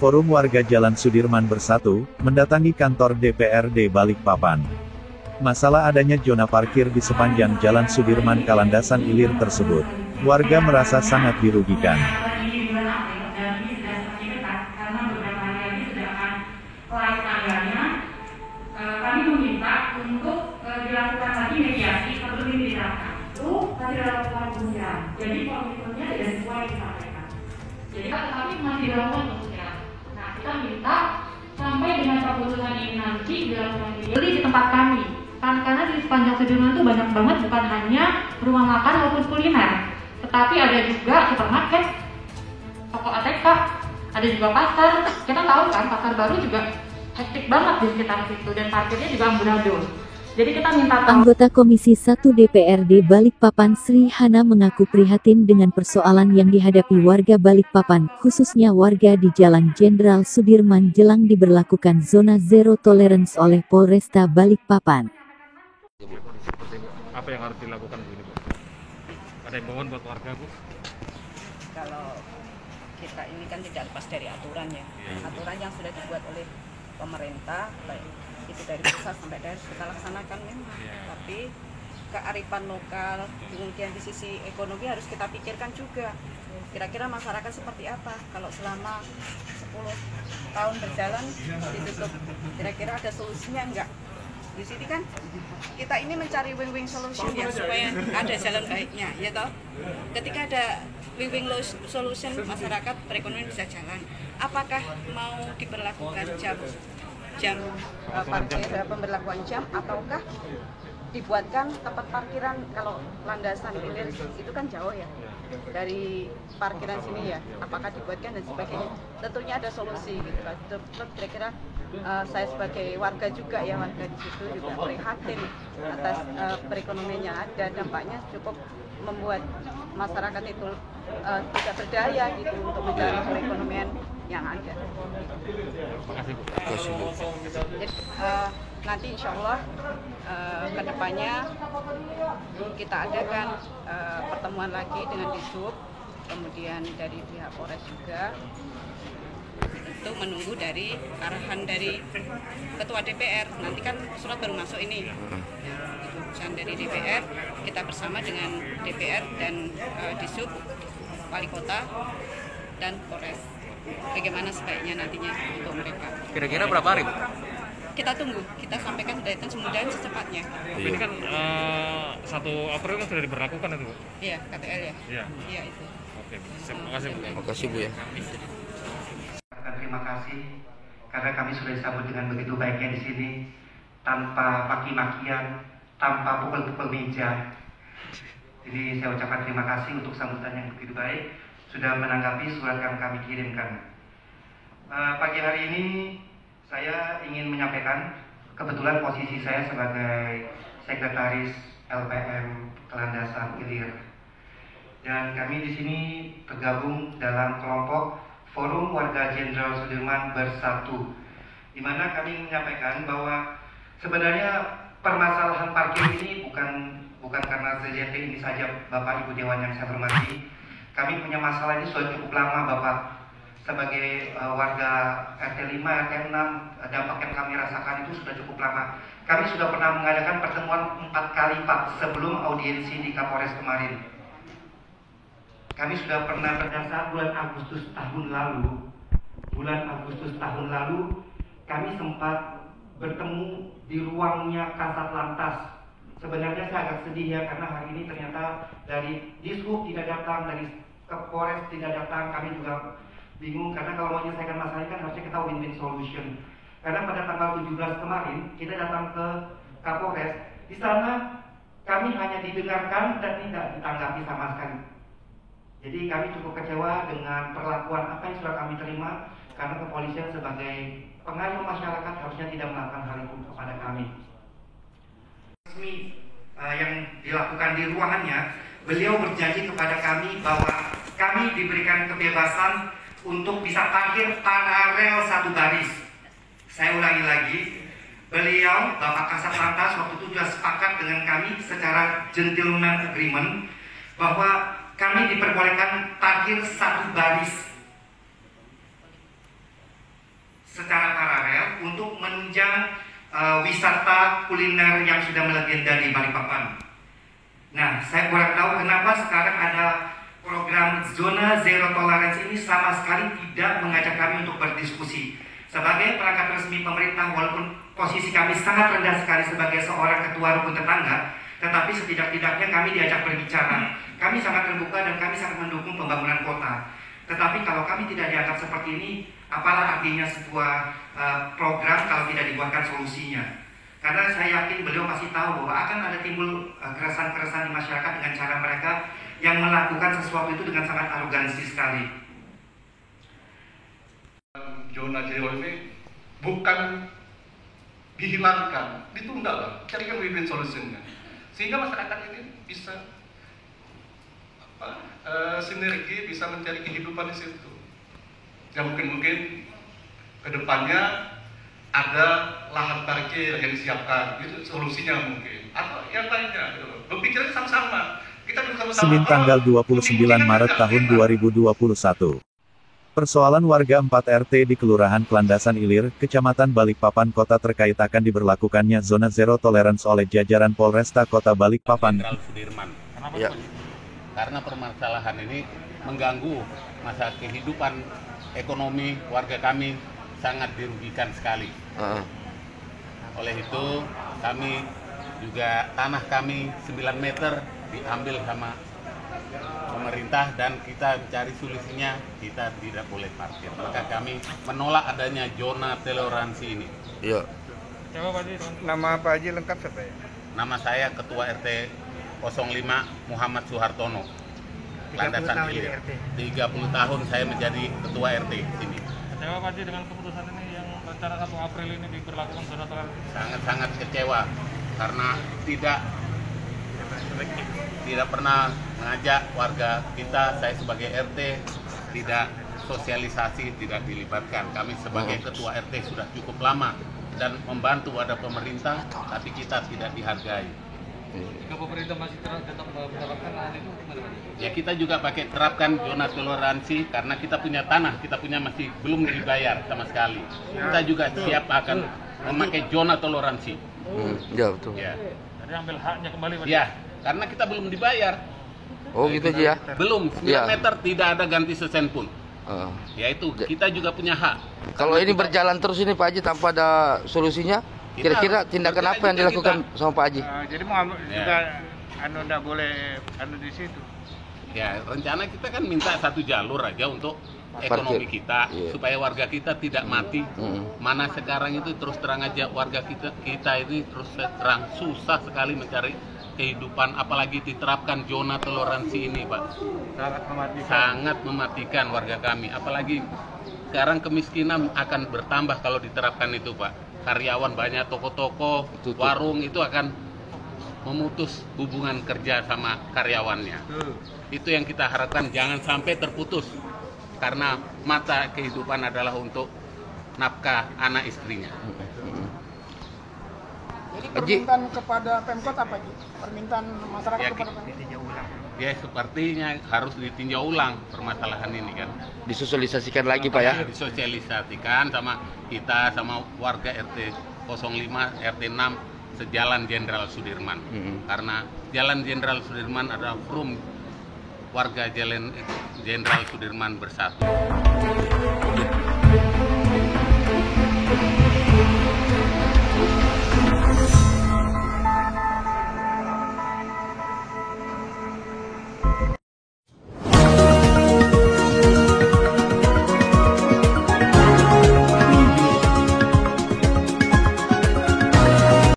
Forum Warga Jalan Sudirman Bersatu, mendatangi kantor DPRD Balikpapan. Masalah adanya zona parkir di sepanjang Jalan Sudirman Kalandasan Ilir tersebut. Warga merasa sangat dirugikan. Kami meminta untuk dilakukan lagi mediasi sebelum diterapkan. Masih dalam pengujian. Jadi komitmennya tidak sesuai disampaikan. Jadi tetapi masih dalam pengujian. Nah, kita minta sampai dengan keputusan ini nanti dilakukan di tempat kami. Karena di sepanjang Sudirman itu banyak banget, bukan hanya rumah makan maupun kuliner, tetapi ada juga supermarket, toko ATK, ada juga pasar. Kita tahu kan pasar baru juga hektik banget di sekitar situ dan parkirnya juga amburadul. Jadi kita minta Anggota Komisi 1 DPRD Balikpapan Sri Hana mengaku prihatin dengan persoalan yang dihadapi warga Balikpapan, khususnya warga di Jalan Jenderal Sudirman jelang diberlakukan zona zero tolerance oleh Polresta Balikpapan. Apa yang harus dilakukan Bu ini, Bu? Ada himbauan buat warga, Bu? Kalau kita ini kan tidak lepas dari aturan ya. Aturan yang sudah dibuat oleh pemerintah, baik itu dari pusat sampai daerah kita laksanakan memang. Tapi kearifan lokal, kemudian di sisi ekonomi harus kita pikirkan juga. Kira-kira masyarakat seperti apa kalau selama 10 tahun berjalan ditutup, kira-kira ada solusinya enggak? Di sini kan kita ini mencari win-win solution ya, supaya ada jalan baiknya ya toh. Ketika ada win-win solution, masyarakat perekonomian bisa jalan. Apakah mau diberlakukan jam pemberlakuan jam, ataukah dibuatkan tempat parkiran? Kalau landasan ilir itu kan jauh ya dari parkiran sini ya, apakah dibuatkan dan sebagainya. Tentunya ada solusi gitu kan. Kira-kira saya sebagai warga juga ya, warga di situ juga prihatin atas perekonomiannya, ada dampaknya cukup membuat masyarakat itu tidak berdaya gitu untuk mencari perekonomian yang ada. Terima kasih, Bu. Jadi, nanti insya Allah kedepannya kita adakan pertemuan lagi dengan Disub, kemudian dari pihak Polres juga, itu menunggu dari arahan dari Ketua DPR. Nanti kan surat baru masuk ini, keputusan dari DPR, kita bersama dengan DPR dan Disub, Wali Kota dan Polres. Bagaimana sebaiknya nantinya untuk mereka. Kira-kira berapa hari, Bu? Kita tunggu, kita sampaikan datang semudah secepatnya. Ini kan 1 April kan sudah diberlakukan itu, Bu? Iya, KTL ya? Iya itu. Oke, terima kasih, Bu. Terima kasih, Bu ya. Terima kasih karena kami sudah disambut dengan begitu baiknya di sini, tanpa maki-makian, tanpa pukul-pukul meja. Jadi saya ucapkan terima kasih untuk sambutan yang begitu baik, sudah menanggapi surat yang kami kirimkan. Pagi hari ini saya ingin menyampaikan, kebetulan posisi saya sebagai Sekretaris LPM Kalandasan Ilir, dan kami di sini tergabung dalam kelompok Forum Warga Jenderal Sudirman Bersatu, di mana kami menyampaikan bahwa sebenarnya permasalahan parkir ini bukan karena CJT ini saja, Bapak Ibu Dewan yang saya hormati. Kami punya masalah ini sudah cukup lama, Bapak. Sebagai warga RT 5, RT 6, dampak yang kami rasakan itu sudah cukup lama. Kami sudah pernah mengadakan pertemuan 4 kali, Pak, sebelum audiensi di Kapolres kemarin. Kami sudah pernah pada saat bulan Agustus tahun lalu, kami sempat bertemu di ruangnya Kasat Lantas. Sebenarnya saya agak sedih ya, karena hari ini ternyata dari Dishub tidak datang, dari Kapolres tidak datang. Kami juga bingung, karena kalau mau menyelesaikan masalah ini kan harusnya kita win-win solution. Karena pada tanggal 17 kemarin kita datang ke Kapolres, di sana kami hanya didengarkan dan tidak ditanggapi sama sekali. Jadi kami cukup kecewa dengan perlakuan apa yang sudah kami terima, karena kepolisian sebagai pengayom masyarakat harusnya tidak melakukan hal itu kepada kami. Resmi yang dilakukan di ruangannya, beliau berjanji kepada kami bahwa kami diberikan kebebasan untuk bisa parkir paralel satu baris. Saya ulangi lagi, beliau, Bapak Kasat Lantas, waktu itu sudah sepakat dengan kami secara gentleman agreement bahwa kami diperbolehkan parkir satu baris. secara paralel untuk menunjang wisata kuliner yang sudah melegenda di Balikpapan. Nah, saya kurang tahu kenapa sekarang ada program zona zero tolerance ini sama sekali tidak mengajak kami untuk berdiskusi. Sebagai perangkat resmi pemerintah, walaupun posisi kami sangat rendah sekali sebagai seorang ketua rukun tetangga, tetapi setidak-tidaknya kami diajak berbicara. Kami sangat terbuka dan kami sangat mendukung pembangunan kota. Tetapi kalau kami tidak dianggap seperti ini, apalah artinya sebuah program kalau tidak dibuatkan solusinya? Karena saya yakin beliau masih tahu bahwa akan ada timbul keresahan-keresahan di masyarakat dengan cara mereka yang melakukan sesuatu itu dengan sangat arogansi sekali. Zona zero ini bukan dihilangkan, ditunda lah, carikan win-win solutionnya, sehingga masyarakat ini bisa sinergi, bisa mencari kehidupan di situ. Ya mungkin kedepannya ada lahan parkir yang disiapkan, itu solusinya mungkin, atau yang lainnya. Gitu. Berpikirnya sama-sama. Kita bersama-sama. Senin tanggal 29 Maret tahun 2021. Persoalan warga 4 RT di Kelurahan Kelandasan Ilir, Kecamatan Balikpapan Kota terkait akan diberlakukannya zona zero tolerance oleh jajaran Polresta Kota Balikpapan. Jenderal Sudirman. Kenapa? Ya. Karena permasalahan ini mengganggu masa kehidupan ekonomi warga kami, sangat dirugikan sekali. Oleh itu kami juga tanah kami 9 meter diambil sama pemerintah dan kita cari solusinya, kita tidak boleh parkir. Maka kami menolak adanya zona toleransi ini. Iya. Nama Pak Haji lengkap siapa ya? Nama saya Ketua RT 05 Muhammad Suhartono. Kelandasan Ilir. 30 tahun saya menjadi Ketua RT sini. Kecewa Pak Haji dengan keputusan ini yang rencana 1 April ini diberlakukan zona toleransi? Sangat-sangat kecewa karena tidak pernah mengajak warga kita, saya sebagai RT tidak sosialisasi, tidak dilibatkan. Kami sebagai ketua RT sudah cukup lama dan membantu ada pemerintah, tapi kita tidak dihargai. Jika pemerintah masih tetap menerapkan hal itu, gimana Pak? Ya kita juga pakai terapkan zona toleransi karena kita punya tanah, kita punya masih belum dibayar sama sekali. Kita juga siap akan memakai zona toleransi. Ya betul. Ya. Jadi ambil haknya kembali Pak? Ya, karena kita belum dibayar. Oh gitu aja ya. Belum, 9 Ya. meter tidak ada ganti sesen pun. Yaitu kita juga punya hak. Kalau ini berjalan terus ini Pak Haji tanpa ada solusinya, kira-kira tindakan apa yang dilakukan sama Pak Haji? Jadi mau juga enggak boleh di situ. Ya, rencana kita kan minta 1 jalur aja untuk ekonomi kita, supaya warga kita tidak mati. Mana sekarang itu terus terang aja warga kita ini terus terang susah sekali mencari kehidupan, apalagi diterapkan zona toleransi ini, Pak. Sangat mematikan warga kami, apalagi sekarang kemiskinan akan bertambah kalau diterapkan itu, Pak. Karyawan banyak, toko-toko, warung itu akan memutus hubungan kerja sama karyawannya. Itu yang kita harapkan, jangan sampai terputus. Karena mata kehidupan adalah untuk nafkah anak istrinya. Jadi permintaan kepada Pemkot apa Ji? Permintaan masyarakat Ya, kepada Pemkot? Ya sepertinya harus ditinjau ulang permasalahan ini kan. Disosialisasikan lagi Pak ya? Disosialisasikan sama kita, sama warga RT 05, RT 6 sejalan Jenderal Sudirman. Karena Jalan Jenderal Sudirman adalah forum warga Jalan Jenderal Sudirman bersatu.